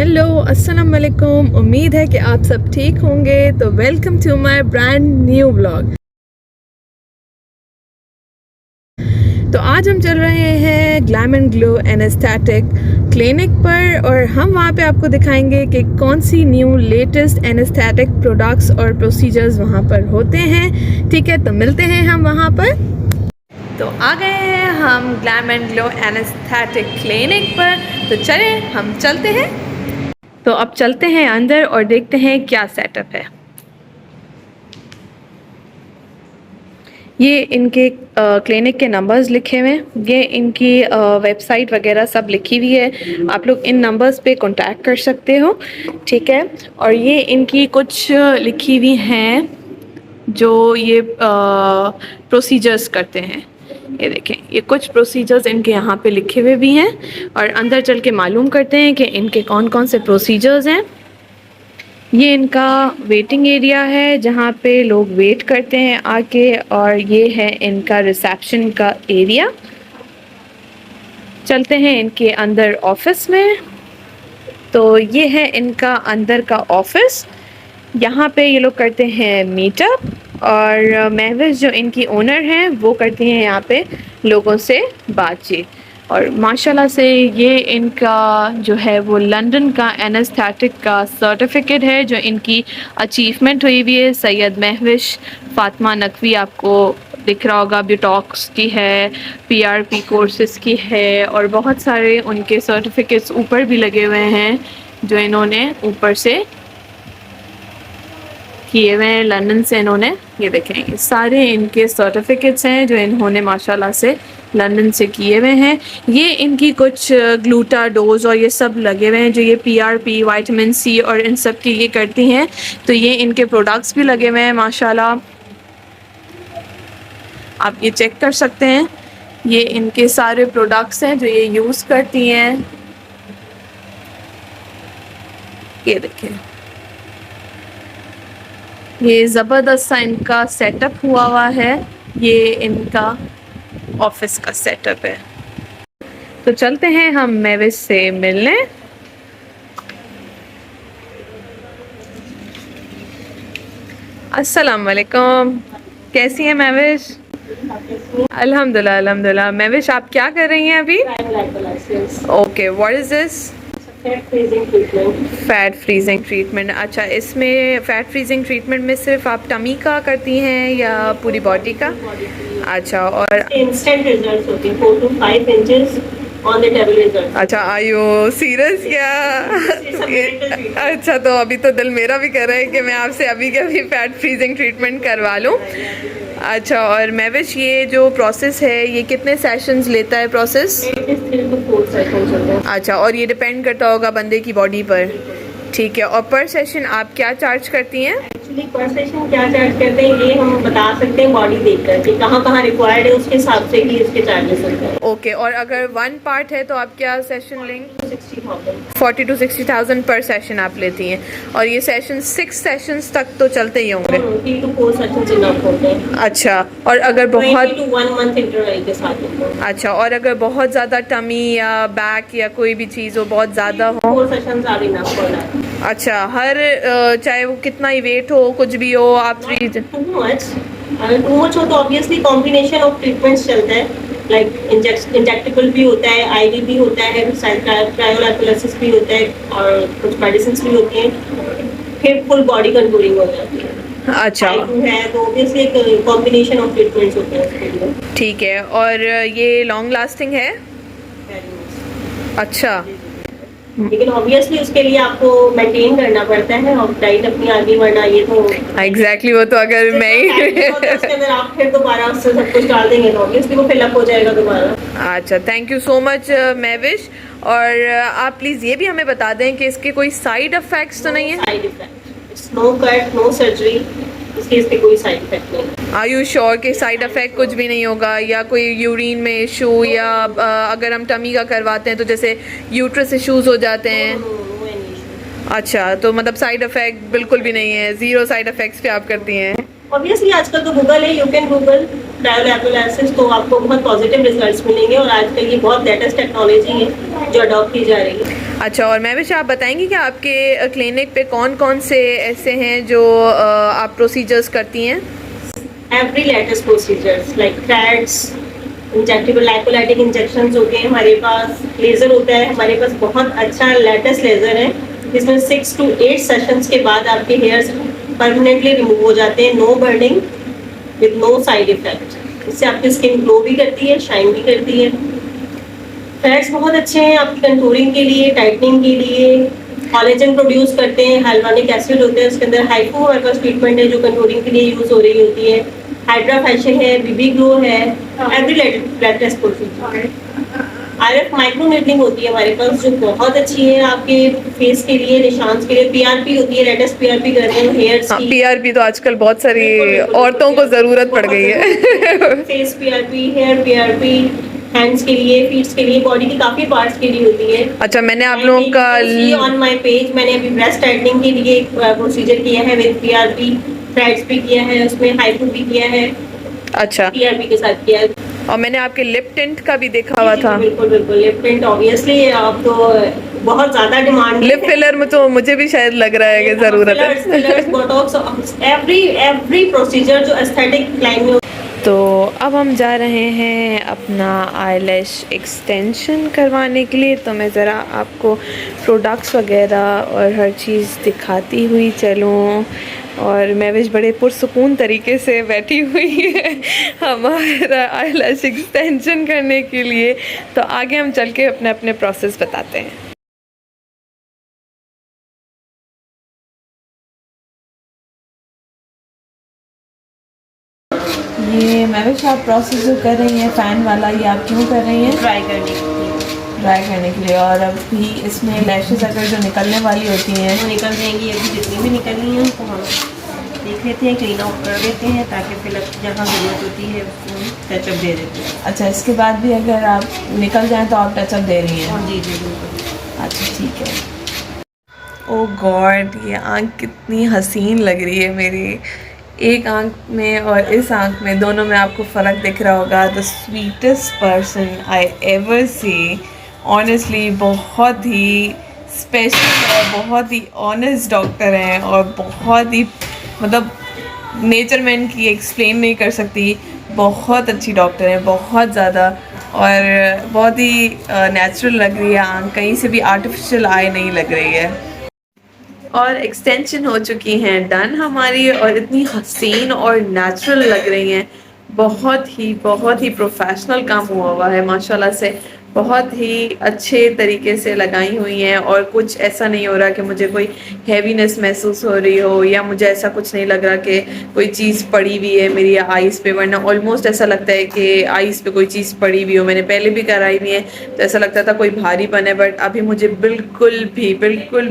Hello अस्सलाम वालेकुम। उम्मीद है कि आप सब ठीक होंगे। तो welcome to my brand new vlog. तो आज हम चल रहे हैं glam and glow anaesthetic clinic पर और हम वहाँ पे आपको दिखाएंगे कि कौन सी न्यू लेटेस्ट एनेस्थेटिक प्रोडक्ट्स और प्रोसीजर्स वहाँ पर होते हैं। ठीक है, तो मिलते हैं हम वहाँ पर। तो आ गए हैं हम glam and glow anaesthetic clinic पर। तो चलें हम चलते हैं। तो अब चलते हैं अंदर और देखते हैं क्या सेटअप है। ये इनके क्लिनिक के नंबर्स लिखे हुए हैं, ये इनकी वेबसाइट वगैरह सब लिखी हुई है। आप लोग इन नंबर्स पे कांटेक्ट कर सकते हो, ठीक है। और ये इनकी कुछ लिखी हुई हैं जो ये प्रोसीजर्स करते हैं। ये देखें, ये कुछ प्रोसीजर्स इनके यहाँ पे लिखे हुए भी हैं और अंदर चल के मालूम करते हैं कि इनके कौन कौन से प्रोसीजर्स हैं। ये इनका वेटिंग एरिया है जहाँ पे लोग वेट करते हैं आके, और ये है इनका रिसेप्शन का एरिया। चलते हैं इनके अंदर ऑफिस में। तो ये है इनका अंदर का ऑफिस। यहाँ पे ये लोग करते हैं मीटअप, और महविश जो इनकी ओनर हैं वो करती हैं यहाँ पे लोगों से बातचीत। और माशाल्लाह से ये इनका जो है वो लंदन का एनेस्थेटिक का सर्टिफिकेट है जो इनकी अचीवमेंट हुई हुई है। सैयद महविश फातिमा नकवी आपको दिख रहा होगा, ब्यूटॉक्स की है, पीआरपी कोर्सेज की है, और बहुत सारे उनके सर्टिफिकेट्स ऊपर भी लगे हुए हैं जो इन्होंने ऊपर से किए हुए हैं। लंदन से इन्होंने, ये देखें, ये सारे इनके सर्टिफिकेट्स हैं जो इन्होंने माशाल्लाह से लंदन से किए हुए हैं। ये इनकी कुछ ग्लूटा डोज और ये सब लगे हुए हैं जो ये पीआरपी, विटामिन सी और इन सब की ये करती हैं। तो ये इनके प्रोडक्ट्स भी लगे हुए हैं माशाल्लाह, आप ये चेक कर सकते हैं। ये इनके सारे प्रोडक्ट्स हैं जो ये यूज़ करती हैं। ये देखें, ये ज़बरदस्त सा इनका सेटअप हुआ है। ये इनका ऑफिस का सेटअप है। तो चलते हैं हम महविश से मिलने। अस्सलाम वालेकुम, कैसी हैं महविश? अल्हम्दुलिल्लाह अल्हम्दुलिल्लाह। महविश, आप क्या कर रही हैं अभी? Okay, what is this? Fat freezing treatment. अच्छा, इसमें फैट फ्रीजिंग ट्रीटमेंट में सिर्फ आप टमी का करती हैं या पूरी बॉडी का? अच्छा, और इंस्टेंट रिजल्ट्स होते हैं 4 to 5 inches on the table result. अच्छा, आयो सीरियस क्या? अच्छा, तो अभी तो दिल मेरा भी कर रहा है कि मैं आपसे अभी के अभी फैट फ्रीजिंग ट्रीटमेंट करवा लूँ। अच्छा, और महविश, ये जो प्रोसेस है ये कितने सेशंस लेता है प्रोसेस? 3 to 4 सेशंस होते हैं। अच्छा, और ये डिपेंड करता होगा बंदे की बॉडी पर, ठीक है। और पर सेशन आप क्या चार्ज करती हैं? एक्चुअली पर सेशन क्या चार्ज करते हैं ये हम बता सकते हैं बॉडी देखकर कि कहाँ कहाँ रिक्वायर्ड है, उसके हिसाब से ही इसके चार्जेस होते हैं। ओके, और अगर 1 पार्ट है तो आप क्या सेशन लेंगे? 60,000 40 to 60,000 पर सेशन आप लेती हैं। और ये सेशन 6 सेशंस तक तो चलते ही होंगे? 3 to 4 सेशंस इनफ होते हैं। अच्छा, और अगर 20 बहुत to 1 मंथ इंटरवल के साथ होते हैं। अच्छा, और अगर बहुत ज़्यादा टमी या बैक या कोई भी चीज़ हो बहुत ज़्यादा हो? 4 sessions are enough for that. अच्छा, हर चाहे वो कितना ही वेट हो, कुछ भी हो, आप टू मच, अगर टू मच हो तो ऑब्वियसली कॉम्बिनेशन ऑफ ट्रीटमेंट्स चलता है। लाइक इंजेक्टेबल भी होता है, आईवी भी होता है, क्रायोलाइकोलाइसिस भी होता है, और कुछ मेडिसिन भी होती हैं, फिर फुल बॉडी कंट्रोलिंग हो जाती है। अच्छा है तो ऑब्वियसली एक कॉम्बिनेशन ऑफ ट्रीटमेंट्स होते हैं उसके लिए। ठीक है, और ये लॉन्ग लास्टिंग है? अच्छा, लेकिन ऑब्वियसली उसके लिए आपको मेंटेन करना पड़ता है और डाइट अपनी आगे, वरना ये तो एग्जैक्टली वो तो अगर मैं ही उसके अंदर आप फिर दोबारा उससे सब कुछ डाल देंगे तो ऑब्वियसली वो फिलअप हो जाएगा दोबारा। अच्छा, thank you so much Mahvish. और आप प्लीज़ ये भी हमें बता दें कि इसके कोई साइड इफ़ेक्ट्स तो नहीं है? Side effect, no cut, no surgery, इसके कोई साइड इफेक्ट नहीं। आर यू श्योर कि साइड इफ़ेक्ट कुछ भी नहीं होगा, या कोई यूरिन में इशू, या अगर हम टमी का करवाते हैं तो जैसे यूट्रस इश्यूज हो जाते हैं? अच्छा, तो मतलब साइड इफ़ेक्ट बिल्कुल भी नहीं है, ज़ीरो साइड इफ़ेक्ट्स पे आप करती हैं? ऑब्वियसली आजकल तो गूगल है, यू कैन गूगल क्रायोलाइकोलाइसिस, तो आपको बहुत पॉजिटिव रिजल्ट्स मिलेंगे। और आजकल ये बहुत लेटेस्ट टेक्नोलॉजी है जो अडॉप्ट की जा रही है। अच्छा, और महविश आप बताएंगी कि आपके क्लिनिक पे कौन कौन से ऐसे हैं जो आप प्रोसीजर्स करती हैं? Every latest procedures like threads, injectable lipolytic injections होते हैं हमारे पास, लेज़र होता है हमारे पास, बहुत अच्छा लेटेस्ट लेज़र है जिसमें 6 to 8 सेशंस के बाद आपके हेयर्स परमानेंटली रिमूव हो जाते हैं, no burning with no side effect. इससे आपकी स्किन ग्लो भी करती है, शाइन भी करती है। थ्रेड्स बहुत अच्छे हैं आपकी कंटूरिंग के लिए, टाइटनिंग के लिए, कोलेजन प्रोड्यूस करते हैं, हाइलुरोनिक एसिड होते हैं उसके अंदर, हाइपो हमारे पास ट्रीटमेंट है जो कंटूरिंग के लिए यूज हो रही होती है, हाइड्रा फैशियल है, बीबी ग्लो है, every latest procedure. RF micro needling होती है हमारे पास जो बहुत अच्छी है आपके फेस के लिए, निशान के लिए। पीआरपी होती है, लेटेस्ट पीआरपी करते हैं हेयर्स की। पीआरपी तो आजकल बहुत सारी बिल्कुल, औरतों को ज़रूरत पड़ गई है। Face PRP, hair PRP, hands के लिए, फीट्स के लिए, बॉडी के काफी पार्ट्स के लिए होती है। अच्छा, मैंने आप लोगों का ऑन माय पेज मैंने अभी ब्रेस्ट टाइटनिंग के लिए एक प्रोसीजर किया है विद पीआरपी, थ्रेड्स भी किया है, उसमें हाइपो भी किया है, अच्छा, पीआरपी के साथ किया है। और मैंने आपके लिप टिंट का भी देखा हुआ था। बिल्कुल बिल्कुल, लिप टिंट ऑब्वियसली आप तो बहुत ज्यादा डिमांड, लिप फिलर में तो मुझे भी शायद लग रहा है कि जरूरत है। बोटॉक्स, एवरी प्रोसीजर जो एस्थेटिक लाइन में। तो अब हम जा रहे हैं अपना आईलैश एक्सटेंशन करवाने के लिए, तो मैं ज़रा आपको प्रोडक्ट्स वगैरह और हर चीज़ दिखाती हुई चलूँ। और महविश बड़े पुरसुकून तरीके से बैठी हुई है हमारा आईलैश एक्सटेंशन करने के लिए। तो आगे हम चल के अपने अपने प्रोसेस बताते हैं। ये महविश आप प्रोसेस जो कर रही हैं फ़ैन वाला, ये आप क्यों कर रही हैं? ट्राई करने के लिए, ड्राई करने के लिए। और अभी इसमें लैशेस अगर जो निकलने वाली होती हैं वो निकल जाएंगी, अभी जितनी भी निकलनी है उनको हम देख लेते हैं, क्लीन आउट कर देते हैं ताकि फिर जहाँ ज़रूरत होती है उसको टचअप दे देते हैं। अच्छा, इसके बाद भी अगर आप निकल जाएं तो आप टचअप दे रही हैं? जी जी बिल्कुल। अच्छा ठीक है। ओह गॉड, ये आँख कितनी हसीन लग रही है मेरी। एक आँख में और इस आँख में, दोनों में आपको फ़र्क दिख रहा होगा। The sweetest person I ever see, honestly बहुत ही स्पेशल है, बहुत ही ऑनेस्ट डॉक्टर हैं और बहुत ही मतलब नेचर में इनकी एक्सप्लेन नहीं कर सकती। बहुत अच्छी डॉक्टर हैं, बहुत ज़्यादा, और बहुत ही नेचुरल लग रही है आँख, कहीं से भी आर्टिफिशियल आई नहीं लग रही है। और एक्सटेंशन हो चुकी हैं डन हमारी, और इतनी हसीन और नेचुरल लग रही हैं। बहुत ही प्रोफेशनल काम हुआ है माशाल्लाह से। बहुत ही अच्छे तरीके से लगाई हुई हैं, और कुछ ऐसा नहीं हो रहा कि मुझे कोई हैवीनेस महसूस हो रही हो, या मुझे ऐसा कुछ नहीं लग रहा कि कोई चीज़ पड़ी हुई है मेरी आइज़ पे। वरना ऑलमोस्ट ऐसा लगता है कि आइज़ पे कोई चीज़ पड़ी हुई हो। मैंने पहले भी कराई हुई है तो ऐसा लगता था कोई भारीपन है, बट अभी मुझे बिल्कुल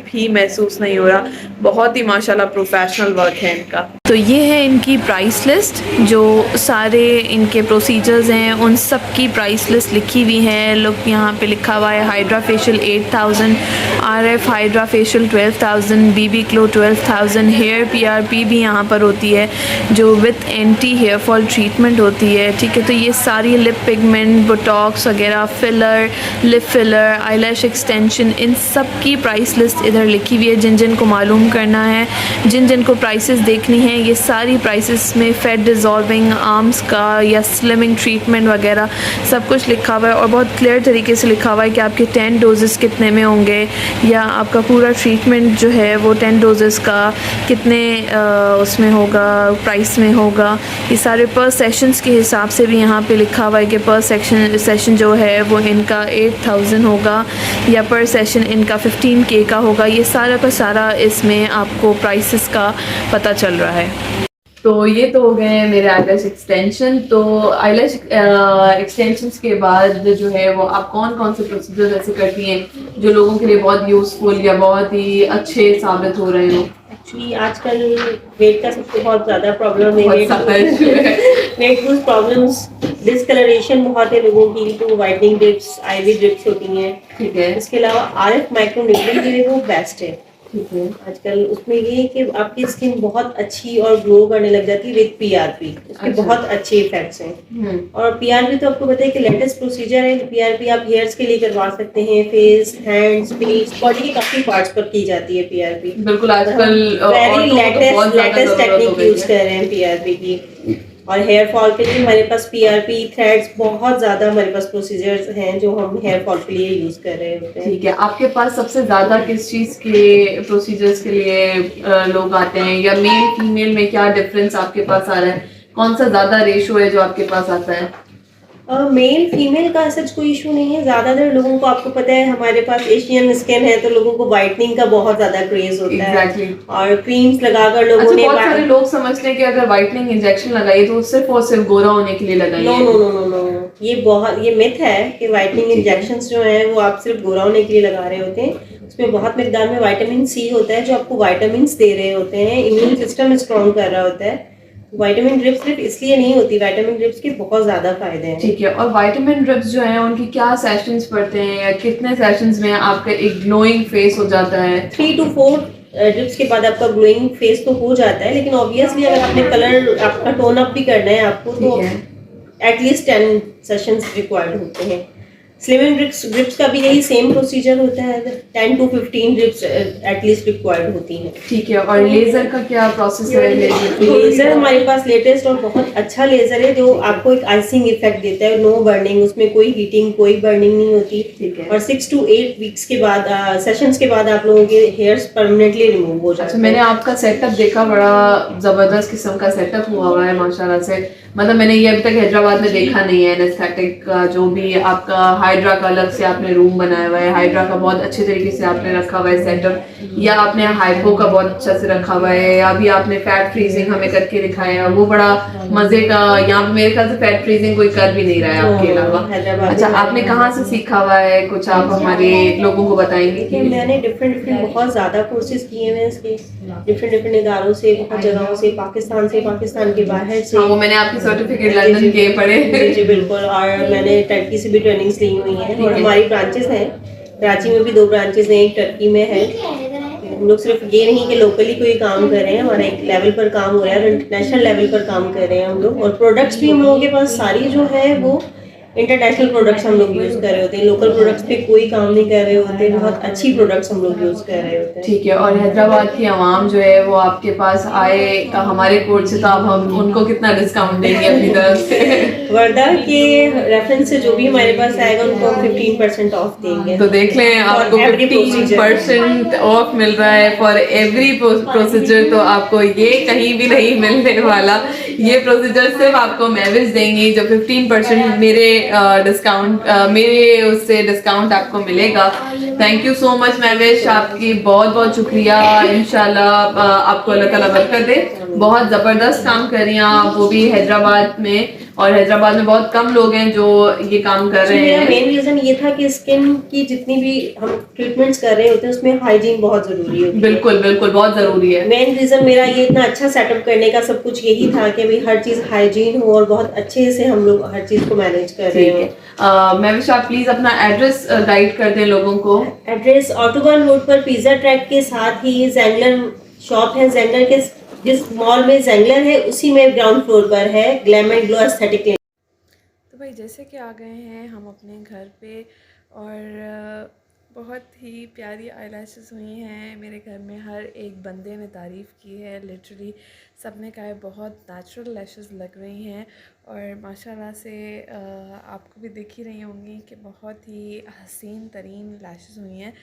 भी महसूस नहीं हो रहा। बहुत ही माशाल्लाह प्रोफेशनल वर्क है इनका। तो ये है इनकी प्राइस लिस्ट, जो सारे इनके प्रोसीजर्स हैं उन सब की प्राइस लिस्ट लिखी हुई है। लोग यहाँ पे लिखा हुआ है hydra facial 8000, RF hydra facial 12000, BB glow 12000, hair PRP भी यहाँ पर होती है जो with anti hair fall treatment होती है। ठीक है, तो ये सारी लिप पिगमेंट, बोटॉक्स वगैरह, filler, lip filler, eyelash extension, इन सब की प्राइस लिस्ट इधर लिखी हुई है। जिन जिन को मालूम करना है, जिन जिन को प्राइसेस देखनी है, ये सारी प्राइसेस में फैट डिज़ॉल्विंग आर्म्स का या स्लिमिंग ट्रीटमेंट वगैरह सब कुछ लिखा हुआ है, और बहुत क्लियर तरीके से लिखा हुआ है कि आपके 10 डोजेस कितने में होंगे, या आपका पूरा ट्रीटमेंट जो है वो 10 डोजेस का कितने उसमें होगा, प्राइस में होगा। ये सारे पर सेशंस के हिसाब से भी यहाँ पे लिखा हुआ है कि पर सेशन जो है वो इनका 8000 होगा, या पर सेशन इनका 15K का होगा। ये सारा का सारा इसमें आपको प्राइसेस का पता चल रहा है। तो ये तो हो गए मेरे आईलैश एक्सटेंशन। तो आईलैश एक्सटेंशंस के बाद जो है वो आप कौन कौन से प्रोसीजर ऐसे करती हैं जो लोगों के लिए बहुत यूज़फुल या बहुत ही अच्छे साबित हो रहे हो? एक्चुअली आजकल वेट का सबसे बहुत ज़्यादा प्रॉब्लम है, वेट लूज प्रॉब्लम्स, डिस्कलरेशन बहुत है लोगों की, तो वाइटनिंग ड्रिप्स, आईवी ड्रिप्स होती हैं। ठीक है। इसके अलावा आरएफ माइक्रो नीडलिंग जो है वो बेस्ट है। ठीक है। आजकल उसमें ये है कि आपकी स्किन बहुत अच्छी और ग्लो करने लग जाती है विद पीआरपी। उसके अच्छा। बहुत अच्छे इफेक्ट्स हैं। और पीआरपी तो आपको पता है कि लेटेस्ट प्रोसीजर है। पीआरपी आप हेयर्स के लिए करवा सकते हैं, फेस, हैंड्स, फीट, बॉडी के काफी पार्ट्स पर की जाती है पीआरपी। बिल्कुल, आजकल वेरी औरतों को तो बहुत लेटेस्ट ज़्यादा लेटेस्ट ज़रूरत हो टेक्निक गई यूज है। कर रहे हैं पीआरपी की। और हेयर फॉल के लिए हमारे पास पीआरपी थ्रेड्स बहुत ज्यादा हमारे पास प्रोसीजर्स हैं जो हम हेयर फॉल के लिए यूज कर रहे होते हैं। ठीक है, आपके पास सबसे ज़्यादा किस चीज़ के प्रोसीजर्स के लिए लोग आते हैं, या मेल फीमेल में क्या डिफरेंस आपके पास आ रहा है? कौन सा ज़्यादा रेशो है जो आपके पास आता है? मेल फीमेल का सच कोई इशू नहीं है। ज्यादातर लोगों को आपको पता है हमारे पास एशियन स्किन है तो लोगों को वाइटनिंग का बहुत ज्यादा क्रेज होता एग्जैक्टली है और क्रीम्स लगाकर लोगों अच्छा, ने बहुत सारे लोग समझते हैं कि अगर व्हाइटनिंग इंजेक्शन लगाइए तो सिर्फ और सिर्फ गोरा होने के लिए नो लगाइए। नो नो नो नो, ये मिथ है कि वाइटनिंग ठीक है। इंजेक्शंस जो हैं वो आप सिर्फ गोरा होने के लिए लगा रहे होते हैं। उसमें बहुत मिकदार में विटामिन सी होता है जो आपको विटामिन दे रहे होते हैं, इम्यून सिस्टम स्ट्रॉन्ग कर रहा होता है। विटामिन ड्रिप्स सिर्फ इसलिए नहीं होती, विटामिन ड्रिप्स के बहुत ज्यादा फायदे हैं। ठीक है, और विटामिन ड्रिप्स जो हैं उनकी क्या सेशंस पड़ते हैं, या कितने सेशंस में आपका एक ग्लोइंग फेस हो जाता है? 3 to 4 ड्रिप्स के बाद आपका ग्लोइंग फेस तो हो जाता है, लेकिन ऑब्वियसली अगर आपने कलर आपका टोन अप भी करना है आपको तो ठीक है। एटलीस्ट 10 सेशंस रिक्वायर्ड होते हैं। स्लिमिंग ड्रिप्स ड्रिप्स का भी यही सेम प्रोसीजर होता है, 10 to 15 ड्रिप्स एटलीस्ट रिक्वायर्ड होती हैं। ठीक है, और लेजर का क्या प्रोसेस है? लेजर हमारे पास लेटेस्ट और बहुत अच्छा लेजर है जो आपको एक आइसिंग इफेक्ट देता है, नो बर्निंग, उसमें कोई हीटिंग कोई बर्निंग नहीं होती। ठीक है। और 6 to 8 वीक्स के बाद सेशंस के बाद आप लोगों के हेयर्स परमानेंटली रिमूव हो जाते अच्छा, हैं। मैंने आपका सेटअप देखा, बड़ा जबरदस्त किस्म का सेटअप हुआ है माशाल्लाह से। मतलब मैंने ये अभी तक हैदराबाद में देखा नहीं है एनेस्थेटिक का। जो भी आपका हाइड्रा का अलग से आपने रूम बनाया हुआ है, हाइड्रा का बहुत अच्छे तरीके से आपने रखा हुआ है सेटअप, या आपने हाइपो का बहुत अच्छा से रखा हुआ है, या अभी आपने फैट फ्रीजिंग हमें करके दिखाया है, वो बड़ा मजे का। यहाँ पे मेरे ख्याल से फैट फ्रीजिंग कोई कर भी नहीं रहा है आपके अलावा। हैदराबाद अच्छा, आपने कहाँ से सीखा हुआ है, कुछ आप हमारे लोगों को बताएंगे कि कि? मैंने डिफरेंट बहुत ज़्यादा कोर्सेज किए हुए हैं इसके, डिफरेंट इदारों से, बहुत जगहों से, पाकिस्तान के बाहर से। हाँ, वो मैंने आपकी सर्टिफिकेट लंदन के पढ़े। जी जी बिल्कुल। और मैंने टर्की से भी ट्रेनिंग्स ली हुई हैं और हमारी ब्रांचेस हैं। कराची में भी 2 ब्रांचेस हैं, एक टर्की में है। हम लोग सिर्फ ये नहीं कि लोकली कोई काम कर रहे हैं, हमारा एक लेवल पर काम हो रहा है और इंटरनेशनल लेवल पर काम कर रहे हैं हम लोग। और प्रोडक्ट्स भी हम लोगों के पास सारी जो है वो इंटरनेशनल प्रोडक्ट्स हम लोग यूज कर रहे होते हैं, लोकल प्रोडक्ट्स पे कोई काम नहीं कर रहे होते, बहुत अच्छी प्रोडक्ट्स हम लोग यूज कर रहे होते हैं। ठीक है, और हैदराबाद की आवाम जो है वो आपके पास आए हमारे कोर्ट से, तो अब हम उनको कितना डिस्काउंट देंगे अपनी तरफ से? वर्दा के रेफरेंस से जो भी हमारे पास आएगा उनको हम 15% ऑफ देंगे। तो देख लें, आपको 15% ऑफ मिल रहा है फॉर एवरी प्रोसीजर। तो आपको ये कहीं भी नहीं मिलने वाला। ये प्रोसीजर सिर्फ आपको महविश देंगी, जो 15% मेरे डिस्काउंट मेरे उससे डिस्काउंट आपको मिलेगा। Thank you so much Mahvish, आपकी बहुत बहुत शुक्रिया। इंशाल्लाह आपको अल्लाह ताला बरकत दे। बहुत ज़बरदस्त काम कर रही हैं आप, वो भी हैदराबाद में। और हैदराबाद में बहुत कम लोग हैं जो ये काम कर रहे हैं। मेन रीजन ये था कि स्किन की जितनी भी हम ट्रीटमेंट्स कर रहे होते हैं उसमें हाइजीन बहुत जरूरी है। बिल्कुल बिल्कुल, बहुत जरूरी है। मेन रीजन मेरा ये इतना अच्छा सेटअप करने का सब कुछ यही था कि भाई हर चीज हाइजीन हो और बहुत अच्छे से हम लोग हर चीज को मैनेज कर रहे हो। महविश, आप प्लीज अपना एड्रेस गाइड कर दें लोगों को। एड्रेस ऑटोबन रोड पर पिज्जा ट्रैक के साथ ही जेंगलर शॉप है। जेंगलर के जिस मॉल में जेंगलर है उसी में ग्राउंड फ्लोर पर है ग्लैम एंड ग्लो एस्थेटिक। तो भाई जैसे कि आ गए हैं हम अपने घर पे, और बहुत ही प्यारी आईलैशेस हुई हैं मेरे घर में। हर एक बंदे ने तारीफ़ की है, लिटरली सब ने कहा है बहुत नेचुरल लैशेस लग रही हैं। और माशाल्लाह से आपको भी दिख ही रही होंगी कि बहुत ही हसीन तरीन लैशेस हुई हैं।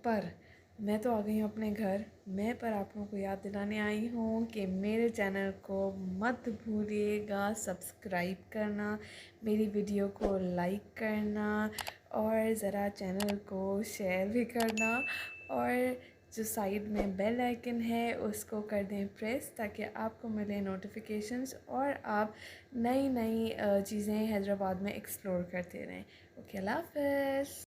पर मैं तो आ गई हूँ अपने घर। मैं पर आप लोगों को याद दिलाने आई हूँ कि मेरे चैनल को मत भूलिएगा सब्सक्राइब करना, मेरी वीडियो को लाइक करना, और ज़रा चैनल को शेयर भी करना। और जो साइड में बेल आइकन है उसको कर दें प्रेस, ताकि आपको मिले नोटिफिकेशंस और आप नई नई चीज़ें हैदराबाद में एक्सप्लोर करते रहें। ओके, अल्लाह हाफ़िज़।